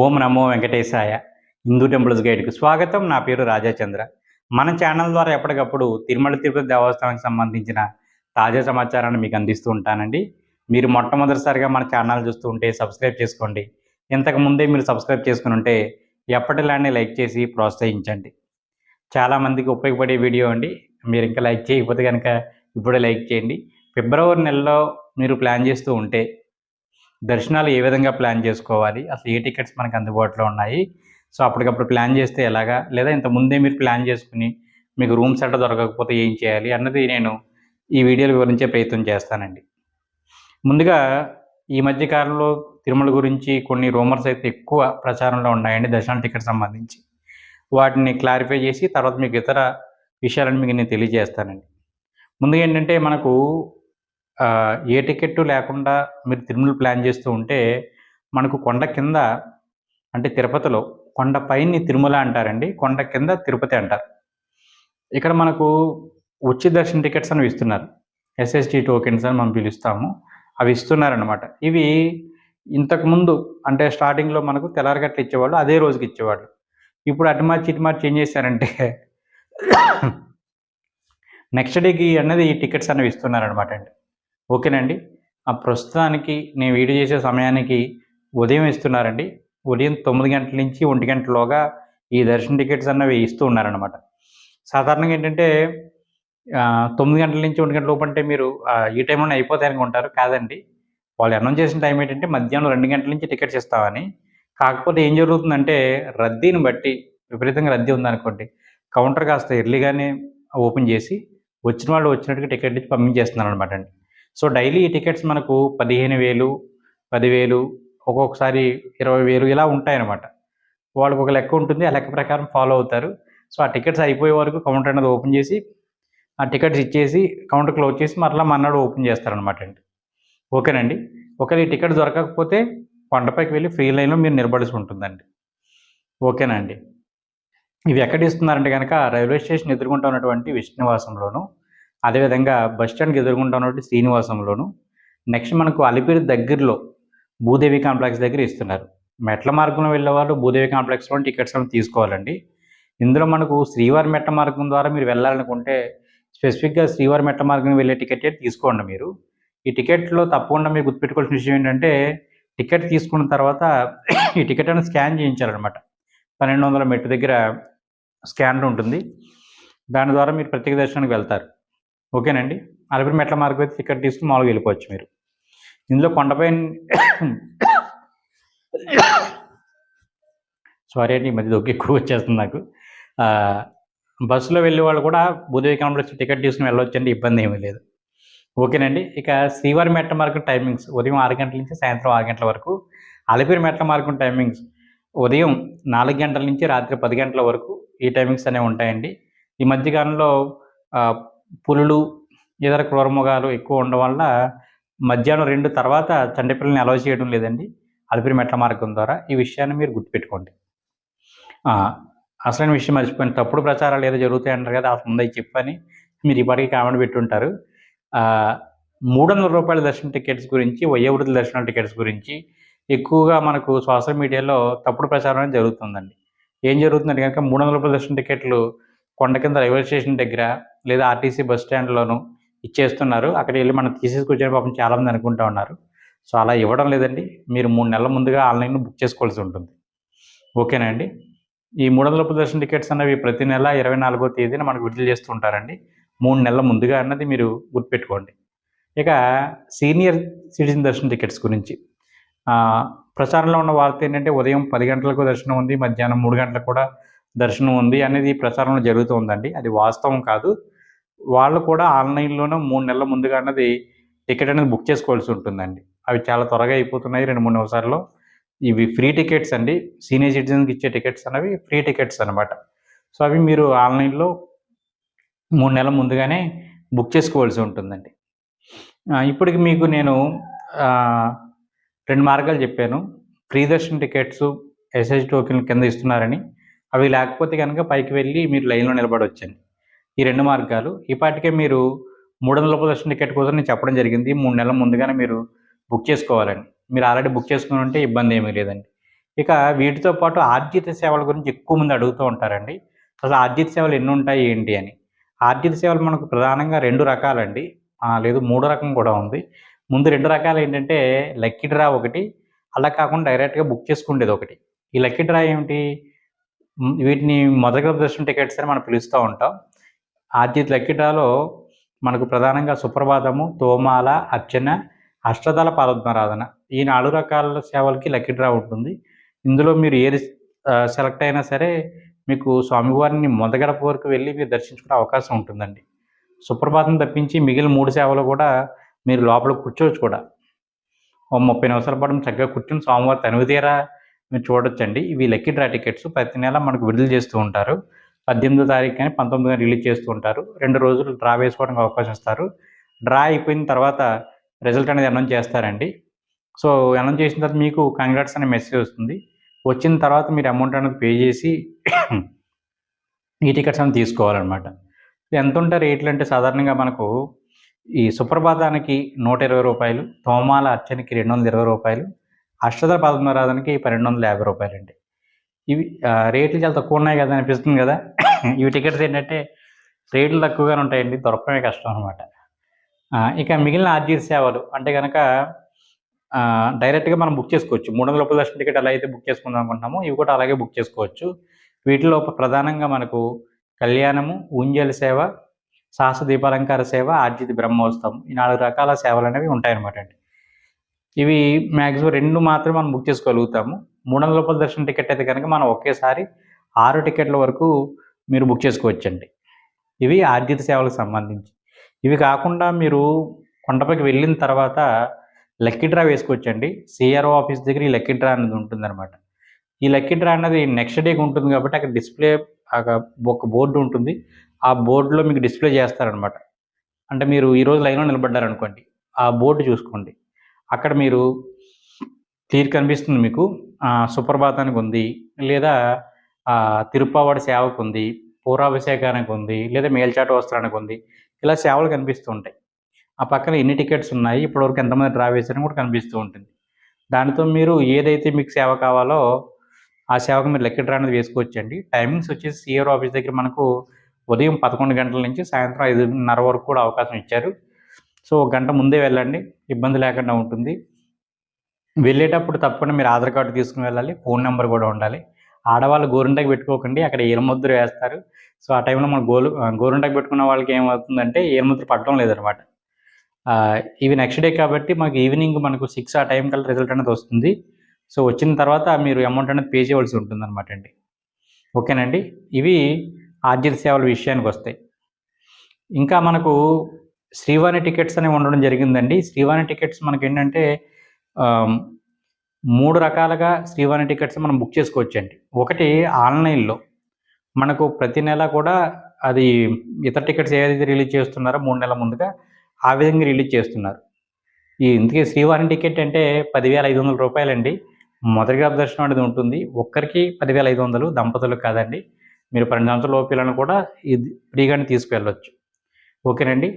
ఓం నమో వెంకటేశాయ. Hindu temples గైడ్‌కి స్వాగతం. నా పేరు రాజాచంద్ర. మన ఛానల్ ద్వారా ఎప్పటికప్పుడు తిరుమల తిరుపతి దేవస్థానానికి సంబంధించిన తాజా సమాచారాన్ని మీకు అందిస్తూ ఉంటానండి. మీరు మొట్టమొదటిసారిగా మన ఛానల్ చూస్తూ ఉంటే సబ్స్క్రైబ్ చేసుకోండి. ఇంతకు ముందే మీరు సబ్స్క్రైబ్ చేసుకుని ఉంటే ఎప్పటిలానే లైక్ చేసి ప్రోత్సహించండి. చాలామందికి ఉపయోగపడే వీడియో అండి. మీరు ఇంకా లైక్ చేయకపోతే కనుక ఇప్పుడే లైక్ చేయండి. ఫిబ్రవరి నెలలో మీరు ప్లాన్ చేస్తూ ఉంటే దర్శనాలు ఏ విధంగా ప్లాన్ చేసుకోవాలి, అసలు ఏ టికెట్స్ మనకు అందుబాటులో ఉన్నాయి, సో అప్పటికప్పుడు ప్లాన్ చేస్తే ఎలాగా, లేదా ఇంత ముందే మీరు ప్లాన్ చేసుకుని మీకు రూమ్స్ అట్ట దొరకకపోతే ఏం చేయాలి అన్నది నేను ఈ వీడియోలో వివరించే ప్రయత్నం చేస్తానండి. ముందుగా ఈ మధ్య కాలంలో తిరుమల గురించి కొన్ని రూమర్స్ అయితే ఎక్కువ ప్రచారంలో ఉన్నాయండి దర్శనాల టికెట్ సంబంధించి. వాటిని క్లారిఫై చేసి తర్వాత మీకు ఇతర విషయాలను మీకు నేను తెలియజేస్తానండి. ముందుగా ఏంటంటే మనకు ఏ టికెట్టు లేకుండా మీరు తిరుమల ప్లాన్ చేస్తూ ఉంటే మనకు కొండ కింద అంటే తిరుపతిలో కొండ పైని తిరుమల అంటారండి, కొండ కింద తిరుపతి అంటారు. ఇక్కడ మనకు ఉచిత దర్శన టికెట్స్ అనేవి ఇస్తున్నారు. ఎస్ఎస్టీ టోకెన్స్ అని మనం పిలుస్తాము, అవి ఇస్తున్నారనమాట. ఇవి ఇంతకుముందు అంటే స్టార్టింగ్లో మనకు తెల్లారగట్ల ఇచ్చేవాళ్ళు, అదే రోజుకి ఇచ్చేవాళ్ళు. ఇప్పుడు అటు మార్చి ఏం చేశారంటే నెక్స్ట్ డేకి అన్నది ఈ టికెట్స్ అనేవి ఇస్తున్నారనమాట అండి. ఓకేనండి. ప్రస్తుతానికి నేను వీడియో చేసే సమయానికి ఉదయం ఇస్తున్నారండి. ఉదయం 9 గంటల నుంచి 1 గంటలోగా ఈ దర్శన టికెట్స్ అన్నవి ఇస్తూ ఉన్నారనమాట. సాధారణంగా ఏంటంటే 9 గంటల నుంచి 1 గంటల లోపు అంటే మీరు ఈ టైంలోనే అయిపోతాయనుకుంటారు. కాదండి, వాళ్ళు అనౌన్స్ చేసిన టైం ఏంటంటే మధ్యాహ్నం 2 గంటల నుంచి టికెట్స్ ఇస్తామని. కాకపోతే ఏం జరుగుతుందంటే రద్దీని బట్టి విపరీతంగా రద్దీ ఉందనుకోండి, కౌంటర్ కాస్త ఎర్లీగానే ఓపెన్ చేసి వచ్చిన వాళ్ళు వచ్చినట్టుగా టికెట్ ఇచ్చి పంపించేస్తున్నారు అనమాట అండి. సో డైలీ ఈ టికెట్స్ మనకు 15,000, 10,000, ఒక్కొక్కసారి 20,000 ఇలా ఉంటాయన్నమాట. వాళ్ళకి ఒక లెక్క ఉంటుంది, ఆ లెక్క ప్రకారం ఫాలో అవుతారు. సో ఆ టికెట్స్ అయిపోయే వరకు కౌంటర్ అనేది ఓపెన్ చేసి ఆ టికెట్స్ ఇచ్చేసి కౌంటర్ క్లోజ్ చేసి మరలా మర్నాడు ఓపెన్ చేస్తారనమాట అండి. ఓకేనండి. ఒకవేళ ఈ టికెట్ దొరకకపోతే కొండపైకి వెళ్ళి ఫ్రీ లైన్లో మీరు నిలబడాల్సి ఉంటుందండి. ఓకేనండి. ఇవి ఎక్కడ ఇస్తున్నారంటే కనుక రైల్వే స్టేషన్ ఎదురుగుంటా ఉన్నటువంటి విష్ణునివాసంలోను, అదేవిధంగా బస్ స్టాండ్కి ఎదురుగుంటా ఉన్నటువంటి శ్రీనివాసంలోను, నెక్స్ట్ మనకు అలిపిరి దగ్గరలో భూదేవి కాంప్లెక్స్ దగ్గర ఇస్తున్నారు. మెట్ల మార్గంలో వెళ్ళేవాళ్ళు భూదేవి కాంప్లెక్స్లో టికెట్స్ అనేవి తీసుకోవాలండి. ఇందులో మనకు శ్రీవారి మెట్ల మార్గం ద్వారా మీరు వెళ్ళాలనుకుంటే స్పెసిఫిక్గా శ్రీవారి మెట్ల మార్గం వెళ్ళే టికెట్ తీసుకోండి మీరు. ఈ టికెట్లో తప్పకుండా మీరు గుర్తుపెట్టుకోవాల్సిన విషయం ఏంటంటే టికెట్ తీసుకున్న తర్వాత ఈ టికెట్ అనేది స్కాన్ చేయించాలన్నమాట. 1200 మెట్టు దగ్గర స్కానర్ ఉంటుంది, దాని ద్వారా మీరు ప్రత్యేక దర్శనానికి వెళ్తారు. ఓకేనండి. అలిపిరి మెట్ల మార్గం అయితే టికెట్ తీసుకుని మామూలుగా వెళ్ళిపోవచ్చు మీరు. ఇందులో కొండపై సారీ అండి, ఈ మధ్య దగ్గు ఎక్కువ వచ్చేస్తుంది నాకు. బస్సులో వెళ్ళే వాళ్ళు కూడా భూదేవి కాంప్లెక్స్ టికెట్ తీసుకుని వెళ్ళొచ్చండి, ఇబ్బంది ఏమీ లేదు. ఓకేనండి. ఇక శ్రీవారి మెట్ల మార్గం టైమింగ్స్ ఉదయం 6 గంటల నుంచి సాయంత్రం 6 గంటల వరకు. అలిపిరి మెట్ల మార్గం టైమింగ్స్ ఉదయం 4 గంటల నుంచి రాత్రి 10 గంటల వరకు ఈ టైమింగ్స్ అనేవి ఉంటాయండి. ఈ మధ్యకాలంలో పులులు, ఇతర క్రూరమృగాలు ఎక్కువ ఉండడం వల్ల మధ్యాహ్నం 2 తర్వాత చంటిపిల్లల్ని అలౌ చేయడం లేదండి అలిపిరి మెట్ల మార్గం ద్వారా. ఈ విషయాన్ని మీరు గుర్తుపెట్టుకోండి. అసలైన విషయం మర్చిపోయిన తప్పుడు ప్రచారాలు ఏదో జరుగుతాయి అంటారు కదా, అసలు ముందు చెప్పని మీరు ఇప్పటికీ కామెంట్ పెట్టుంటారు. 300 రూపాయల దర్శన టికెట్స్ గురించి, వయోవృద్ధుల దర్శనాల టికెట్స్ గురించి ఎక్కువగా మనకు సోషల్ మీడియాలో తప్పుడు ప్రచారం అనేది జరుగుతుందండి. ఏం జరుగుతుందంటే కనుక 300 రూపాయల దర్శన టికెట్లు కొండ కింద రైల్వే స్టేషన్ దగ్గర లేదా ఆర్టీసీ బస్ స్టాండ్లోనూ ఇచ్చేస్తున్నారు. అక్కడికి వెళ్ళి మనం తీసేసుకొచ్చారు పాపం చాలామంది అనుకుంటూ ఉన్నారు. సో అలా ఇవ్వడం లేదండి. మీరు 3 నెలల ముందుగా ఆన్లైన్లో బుక్ చేసుకోవాల్సి ఉంటుంది. ఓకేనా అండి. ఈ 300 రూపాయల దర్శన టికెట్స్ అనేవి ప్రతి నెల 24వ తేదీన మనకు విడుదల చేస్తూ ఉంటారండి. 3 నెలల ముందుగా అన్నది మీరు గుర్తుపెట్టుకోండి. ఇక సీనియర్ సిటిజన్ దర్శన టికెట్స్ గురించి ప్రచారంలో ఉన్న వార్త ఏంటంటే ఉదయం 10 గంటలకు దర్శనం ఉంది, మధ్యాహ్నం 3 గంటలకు కూడా దర్శనం ఉంది అనేది ప్రచారంలో జరుగుతూ ఉందండి. అది వాస్తవం కాదు. వాళ్ళు కూడా ఆన్లైన్లోనూ 3 నెలల ముందుగా అన్నది టికెట్ అనేది బుక్ చేసుకోవాల్సి ఉంటుందండి. అవి చాలా త్వరగా అయిపోతున్నాయి 2-3 నిమిషాల్లో. ఇవి ఫ్రీ టికెట్స్ అండి. సీనియర్ సిటిజన్కి ఇచ్చే టికెట్స్ అనేవి ఫ్రీ టికెట్స్ అనమాట. సో అవి మీరు ఆన్లైన్లో 3 నెలల ముందుగానే బుక్ చేసుకోవాల్సి ఉంటుందండి. ఇప్పటికి మీకు నేను 2 మార్గాలు చెప్పాను. ఫ్రీ దర్శన టికెట్స్ ఎస్ఎస్టీ టోకెన్ల కింద ఇస్తున్నారని. అవి లేకపోతే కనుక పైకి వెళ్ళి మీరు లైన్లో నిలబడవచ్చండి. ఈ 2 మార్గాలు. ఈపాటికే మీరు 300 రూపాయల దర్శన టికెట్ కోసం నేను చెప్పడం జరిగింది. 3 నెలల ముందుగానే మీరు బుక్ చేసుకోవాలండి. మీరు ఆల్రెడీ బుక్ చేసుకుని ఉంటే ఇబ్బంది ఏమీ లేదండి. ఇక వీటితో పాటు ఆర్జిత సేవల గురించి ఎక్కువ మంది అడుగుతూ ఉంటారండి. అసలు ఆర్జిత సేవలు ఎన్ని ఉంటాయి ఏంటి అని. ఆర్జిత సేవలు మనకు ప్రధానంగా 2 రకాలండి. లేదు 3 రకం కూడా ఉంది. ముందు 2 రకాలు ఏంటంటే లక్కీ డ్రా ఒకటి, అలా కాకుండా డైరెక్ట్‌గా బుక్ చేసుకునేది ఒకటి. ఈ లక్కీ డ్రా ఏమిటి? వీటిని మొదటి దర్శనం టికెట్స్ అని మనం పిలుస్తూ ఉంటాం. ఆర్జిత లక్కీ డ్రాలో మనకు ప్రధానంగా సుప్రభాతము, తోమాల, అర్చన, అష్టదళ పాదోద్మారాధన ఈ 4 రకాల సేవలకి లక్కీ డ్రా ఉంటుంది. ఇందులో మీరు ఏది సెలెక్ట్ అయినా సరే మీకు స్వామివారిని మొదగడప వరకు వెళ్ళి మీరు దర్శించుకునే అవకాశం ఉంటుందండి. సుప్రభాతం తప్పించి మిగిలిన 3 సేవలు కూడా మీరు లోపల కూర్చోవచ్చు కూడా. ఓ 30 నిమిషాల పాటు చక్కగా కూర్చొని స్వామివారి తనివితీరా మీరు చూడొచ్చండి. ఇవి లక్కీ డ్రా టికెట్స్ ప్రతి నెల మనకు విడుదల చేస్తూ ఉంటారు. 18వ తారీఖు కానీ 19వ రిలీజ్ చేస్తూ ఉంటారు. 2 రోజులు డ్రా వేసుకోవడానికి అవకాశం ఇస్తారు. డ్రా అయిపోయిన తర్వాత రిజల్ట్ అనేది అనౌన్స్ చేస్తారండి. సో అనౌన్స్ చేసిన తర్వాత మీకు కంగ్రాట్స్ అనే మెసేజ్ వస్తుంది. వచ్చిన తర్వాత మీరు అమౌంట్ అనేది పే చేసి ఈ టికెట్స్ అనేది తీసుకోవాలన్నమాట. ఎంత ఉంటాయి రేట్లు అంటే సాధారణంగా మనకు ఈ సుప్రభాతానికి రూ. 120, తోమాల అర్చనకి రూ. 220, అష్టదళ పాదోద్మారాధనకి రూ. 1250 అండి. ఇవి రేట్లు చాలా తక్కువ ఉన్నాయి కదా అనిపిస్తుంది కదా. ఇవి టికెట్స్ ఏంటంటే రేట్లు తక్కువగానే ఉంటాయండి, దొరకడమే కష్టం అనమాట. ఇక మిగిలిన ఆర్జిత సేవలు అంటే కనుక డైరెక్ట్‌గా మనం బుక్ చేసుకోవచ్చు. రూ. 300 దర్శన టికెట్ ఎలా అయితే బుక్ చేసుకుందాం అనుకుంటున్నామో ఇవి కూడా అలాగే బుక్ చేసుకోవచ్చు. వీటిలో ప్రధానంగా మనకు కళ్యాణము, ఊంజల్ సేవ, సహస్ర దీపాలంకార సేవ, ఆర్జిత బ్రహ్మోత్సవం ఈ 4 రకాల సేవలు అనేవి ఉంటాయన్నమాట అండి. ఇవి మ్యాక్సిమం 2 మాత్రమే మనం బుక్ చేసుకోగలుగుతాము. రూ. 300 దర్శన టికెట్ అయితే కనుక మనం ఒకేసారి 6 టికెట్ల వరకు మీరు బుక్ చేసుకోవచ్చండి. ఇవి ఆర్జిత సేవలకు సంబంధించి. ఇవి కాకుండా మీరు కొండపైకి వెళ్ళిన తర్వాత లక్కీ డ్రా వేసుకోవచ్చండి. సిఆర్ఓ ఆఫీస్ దగ్గర ఈ లక్కీ డ్రా అనేది ఉంటుందన్నమాట. ఈ లక్కీ డ్రా అన్నది నెక్స్ట్ డేకి ఉంటుంది కాబట్టి అక్కడ డిస్ప్లే ఒక బోర్డు ఉంటుంది. ఆ బోర్డులో మీకు డిస్ప్లే చేస్తారనమాట. అంటే మీరు ఈరోజు లైన్లో నిలబడ్డారనుకోండి, ఆ బోర్డు చూసుకోండి. అక్కడ మీరు క్లియర్ కనిపిస్తుంది మీకు. సుప్రభాతానికి ఉంది, లేదా తిరుప్పావాడి సేవకు ఉంది, పూర్వాభిషేకానికి ఉంది, లేదా మేల్చాట వస్త్రానికి ఉంది. ఇలా సేవలు కనిపిస్తూ ఉంటాయి. ఆ పక్కన ఎన్ని టికెట్స్ ఉన్నాయి, ఇప్పటివరకు ఎంతమంది డ్రా వేశారని కూడా కనిపిస్తూ ఉంటుంది. దానితో మీరు ఏదైతే మీకు సేవ కావాలో ఆ సేవకు మీరు లక్కీ డ్రా అనేది వేసుకోవచ్చండి. టైమింగ్స్ వచ్చేసి సిఆర్ఓ ఆఫీస్ దగ్గర మనకు ఉదయం 11 గంటల నుంచి సాయంత్రం 5:30 వరకు కూడా అవకాశం ఇచ్చారు. సో 1 గంట ముందే వెళ్ళండి, ఇబ్బంది లేకుండా ఉంటుంది. వెళ్ళేటప్పుడు తప్పకుండా మీరు ఆధార్ కార్డు తీసుకుని వెళ్ళాలి, ఫోన్ నెంబర్ కూడా ఉండాలి. ఆడవాళ్ళు గోరింటాకు పెట్టుకోకండి, అక్కడ ఏలుముద్ర వేస్తారు. సో ఆ టైంలో మనం గోరింటాకు పెట్టుకున్న వాళ్ళకి ఏమవుతుందంటే ఏలుముద్ర పడడం లేదనమాట. ఇవి నెక్స్ట్ డే కాబట్టి మాకు ఈవినింగ్ మనకు 6 ఆ టైం కల్లా రిజల్ట్ అనేది వస్తుంది. సో వచ్చిన తర్వాత మీరు అమౌంట్ అనేది పే చేయవలసి ఉంటుందన్నమాట అండి. ఓకేనండి. ఇవి ఆర్జిత సేవల విషయానికి వస్తాయి. ఇంకా మనకు శ్రీవాణి టికెట్స్ అనేవి ఉండడం జరిగిందండి. శ్రీవాణి టికెట్స్ మనకేంటంటే 3 రకాలుగా శ్రీవాణి టికెట్స్ మనం బుక్ చేసుకోవచ్చండి. ఒకటి ఆన్లైన్లో మనకు ప్రతి నెల కూడా అది ఇతర టికెట్స్ ఏదైతే రిలీజ్ చేస్తున్నారో 3 నెలల ముందుగా ఆ విధంగా రిలీజ్ చేస్తున్నారు. ఇంతకీ శ్రీవాణి టికెట్ అంటే రూ. 10,500 అండి. మొదటి గ్రామ దర్శనం అనేది ఉంటుంది. ఒక్కరికి 10,500, దంపతులకు కాదండి. మీరు 12 సంవత్సరాల లోపు పిల్లలను కూడా ఇది ఫ్రీగానే తీసుకువెళ్ళొచ్చు. ఓకేనండి.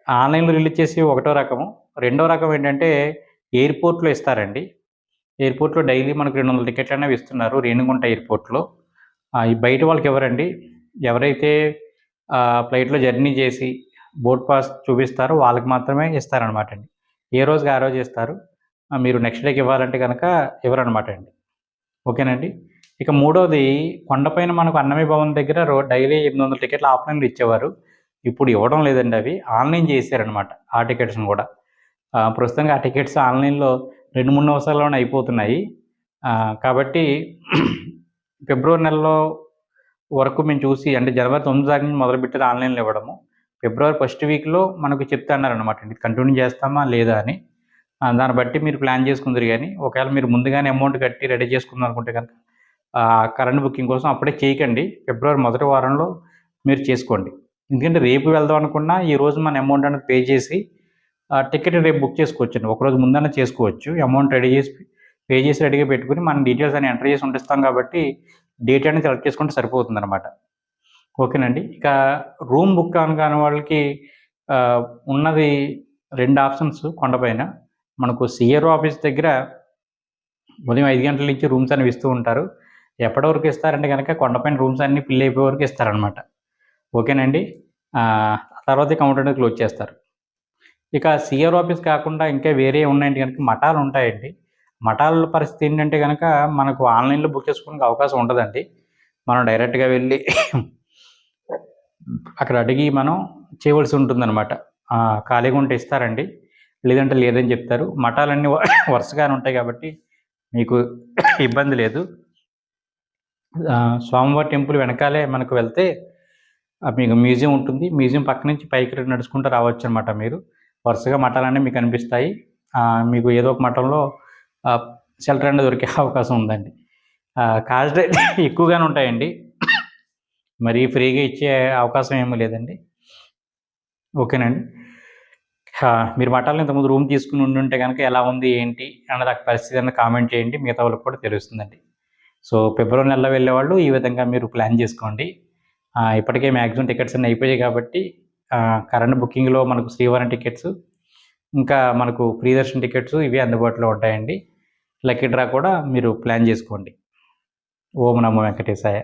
ఆన్లైన్లో రిలీజ్ చేసి ఒకటో రకము. రెండో రకం ఏంటంటే ఎయిర్పోర్ట్‌లో ఇస్తారండి. ఎయిర్పోర్ట్‌లో డైలీ మనకు 200 టికెట్లు అనేవి ఇస్తున్నారు రేణిగుంట ఎయిర్పోర్ట్‌లో. ఈ బయట వాళ్ళకి ఇవ్వరండి. ఎవరైతే ఫ్లైట్‌లో జర్నీ చేసి బోర్డ్ పాస్ చూపిస్తారో వాళ్ళకి మాత్రమే ఇస్తారనమాట అండి. ఏ రోజుకి ఆ రోజు ఇస్తారు. మీరు నెక్స్ట్ డేకి ఇవ్వాలంటే కనుక ఇవ్వరనమాట అండి. ఓకేనండి. ఇక మూడోది కొండపైన మనకు అన్నమయ్య భవన్ దగ్గర డైలీ 800 టికెట్లు ఆఫ్లైన్‌లో ఇచ్చేవారు. ఇప్పుడు ఇవ్వడం లేదండి అవి. ఆన్లైన్ చేశారనమాట ఆ టికెట్స్‌ని కూడా. ప్రస్తుతానికి ఆ టికెట్స్ ఆన్లైన్‌లో 2, 3 నిమిషాల్లోనే అయిపోతున్నాయి. కాబట్టి ఫిబ్రవరి నెలలో వరకు మేము చూసి అంటే జనవరి 9 తారీఖు నుంచి మొదలుపెట్టేది ఆన్లైన్‌లో ఇవ్వడము. ఫిబ్రవరి ఫస్ట్ వీక్‌లో మనకు చెప్తాన్నారనమాట అండి. కంటిన్యూ చేస్తామా లేదా అని. దాన్ని బట్టి మీరు ప్లాన్ చేసుకుందురు గానీ, ఒకవేళ మీరు ముందుగానే అమౌంట్ కట్టి రెడీ చేసుకుందాం అనుకుంటే కనుక కరెంట్ బుకింగ్ కోసం అప్పుడే చేయకండి. ఫిబ్రవరి మొదటి వారంలో మీరు చేసుకోండి. ఎందుకంటే రేపు వెళ్దాం అనుకున్నా ఈరోజు మన అమౌంట్ అనేది పే చేసి టికెట్ రేపు బుక్ చేసుకోవచ్చండి. ఒకరోజు ముందన్నా చేసుకోవచ్చు. అమౌంట్ రెడీ చేసి పే చేసి రెడీగా పెట్టుకొని మన డీటెయిల్స్ అన్ని ఎంటర్ చేసి ఉంటిస్తాం కాబట్టి డేట్ అనేది సెలెక్ట్ చేసుకుంటే సరిపోతుందనమాట. ఓకేనండి. ఇక రూమ్ బుక్ కాని వాళ్ళకి ఉన్నది 2 ఆప్షన్స్ కొండపైన. మనకు సిఆర్ఓ ఆఫీస్ దగ్గర ఉదయం 5 గంటల నుంచి రూమ్స్ అనేవి ఇస్తూ ఉంటారు. ఎప్పటి వరకు ఇస్తారంటే కనుక కొండపైన రూమ్స్ అన్నీ ఫిల్ అయిపోయే వరకు ఇస్తారనమాట. ఓకేనండి. తర్వాత కౌంటర్ అనేది క్లోజ్ చేస్తారు. ఇక సీఆర్ ఆఫీస్ కాకుండా ఇంకా వేరే ఉన్నాయంటే కనుక మఠాలు ఉంటాయండి. మఠాల పరిస్థితి ఏంటంటే కనుక మనకు ఆన్‌లైన్‌లో బుక్ చేసుకోవడానికి అవకాశం ఉండదండి. మనం డైరెక్ట్‌గా వెళ్ళి అక్కడ అడిగి మనం చేయవలసి ఉంటుందన్నమాట. ఖాళీగా ఉంటే ఇస్తారండి. లేదంటే లేదని చెప్తారు. మఠాలన్నీ వరుసగానే ఉంటాయి కాబట్టి మీకు ఇబ్బంది లేదు. స్వామివారి టెంపుల్ వెనకాలే మనకు వెళ్తే మీకు మ్యూజియం ఉంటుంది. మ్యూజియం పక్క నుంచి పైకి నడుచుకుంటూ రావచ్చనమాట మీరు. వరుసగా మఠాలన్నీ మీకు కనిపిస్తాయి. మీకు ఏదో ఒక మఠంలో షెల్టర్ అనేది దొరికే అవకాశం ఉందండి. కాస్ట్ అయితే ఎక్కువగానే ఉంటాయండి. మరీ ఫ్రీగా ఇచ్చే అవకాశం ఏమీ లేదండి. ఓకేనండి. మీరు మఠాల్లో ఇంతకుముందు రూమ్ తీసుకుని ఉండుంటే గనక ఎలా ఉంది, ఏంటి అన్నది ఆ పరిస్థితి అన్నది కామెంట్ చేయండి. మిగతా వాళ్ళకి కూడా తెలుస్తుందండి. సో, ఫిబ్రవరి నెలలో వెళ్ళేవాళ్ళు ఈ విధంగా మీరు ప్లాన్ చేసుకోండి. ఇప్పటికే మ్యాక్సిమం టికెట్స్ అన్నీ అయిపోయాయి కాబట్టి కరెంట్ బుకింగ్‌లో మనకు శ్రీవారం టికెట్స్, ఇంకా మనకు ఫ్రీ దర్శన్ టికెట్స్ ఇవి అందుబాటులో ఉంటాయండి. లక్కీ డ్రా కూడా మీరు ప్లాన్ చేసుకోండి. ఓం నమో వెంకటేశాయ.